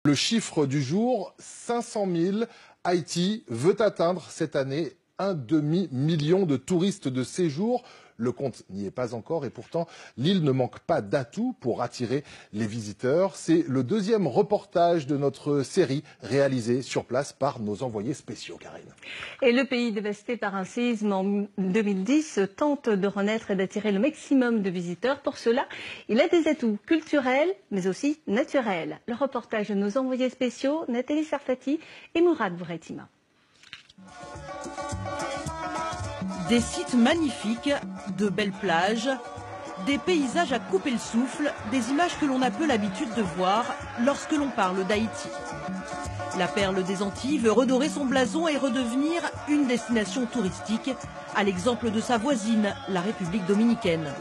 Le chiffre du jour, 500 000. Haïti veut atteindre cette année 1,5 million de touristes de séjour. Le compte n'y est pas encore et pourtant l'île ne manque pas d'atouts pour attirer les visiteurs. C'est le deuxième reportage de notre série réalisé sur place par nos envoyés spéciaux, Karine. Et le pays dévasté par un séisme en 2010 tente de renaître et d'attirer le maximum de visiteurs. Pour cela, il a des atouts culturels mais aussi naturels. Le reportage de nos envoyés spéciaux, Nathalie Sarfati et Mourad Bouretima. Des sites magnifiques, de belles plages, des paysages à couper le souffle, des images que l'on n'a peu l'habitude de voir lorsque l'on parle d'Haïti. La perle des Antilles veut redorer son blason et redevenir une destination touristique, à l'exemple de sa voisine, la République dominicaine.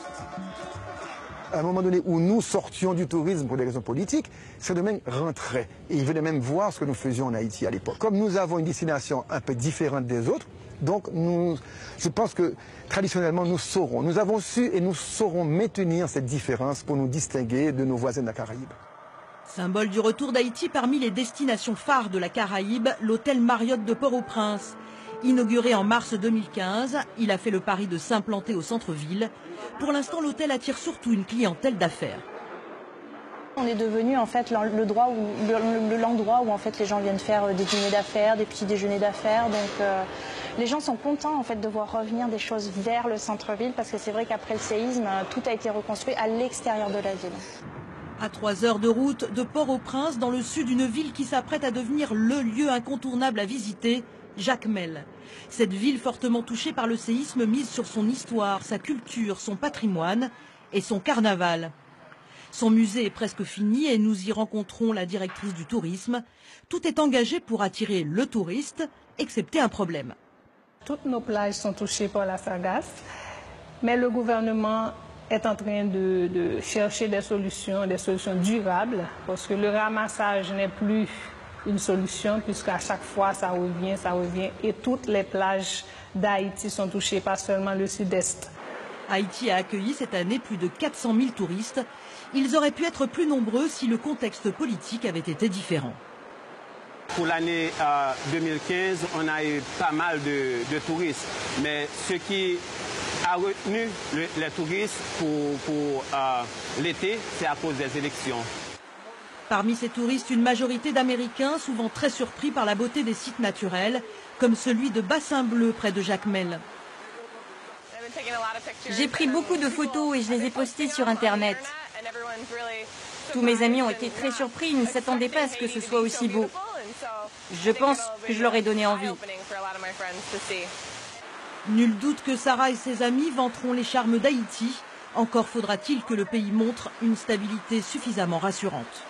À un moment donné où nous sortions du tourisme pour des raisons politiques, ce domaine rentrait. Et ils venaient même voir ce que nous faisions en Haïti à l'époque. Comme nous avons une destination un peu différente des autres, donc je pense que traditionnellement nous avons su et nous saurons maintenir cette différence pour nous distinguer de nos voisins de la Caraïbe. Symbole du retour d'Haïti parmi les destinations phares de la Caraïbe, l'hôtel Marriott de Port-au-Prince. Inauguré en mars 2015, il a fait le pari de s'implanter au centre-ville. Pour l'instant, l'hôtel attire surtout une clientèle d'affaires. On est devenu en fait l'endroit où en fait les gens viennent faire des dîners d'affaires, des petits déjeuners d'affaires. Donc les gens sont contents en fait de voir revenir des choses vers le centre-ville parce que c'est vrai qu'après le séisme, tout a été reconstruit à l'extérieur de la ville. À 3 heures de route de Port-au-Prince, dans le sud, une ville qui s'apprête à devenir le lieu incontournable à visiter, Jacmel. Cette ville fortement touchée par le séisme mise sur son histoire, sa culture, son patrimoine et son carnaval. Son musée est presque fini et nous y rencontrons la directrice du tourisme. Tout est engagé pour attirer le touriste, excepté un problème. Toutes nos plages sont touchées par la sargasse, mais le gouvernement est en train de chercher des solutions durables, parce que le ramassage n'est plus une solution, puisqu'à chaque fois ça revient, et toutes les plages d'Haïti sont touchées, pas seulement le sud-est. Haïti a accueilli cette année plus de 400 000 touristes. Ils auraient pu être plus nombreux si le contexte politique avait été différent. Pour l'année 2015, on a eu pas mal de touristes, mais ce qui a retenu les touristes pour l'été, c'est à cause des élections. Parmi ces touristes, une majorité d'Américains, souvent très surpris par la beauté des sites naturels, comme celui de Bassin Bleu près de Jacmel. J'ai pris beaucoup de photos et je les ai postées sur Internet. Tous mes amis ont été très surpris, ils ne s'attendaient pas à ce que ce soit aussi beau. Je pense que je leur ai donné envie. Nul doute que Sarah et ses amis vanteront les charmes d'Haïti. Encore faudra-t-il que le pays montre une stabilité suffisamment rassurante.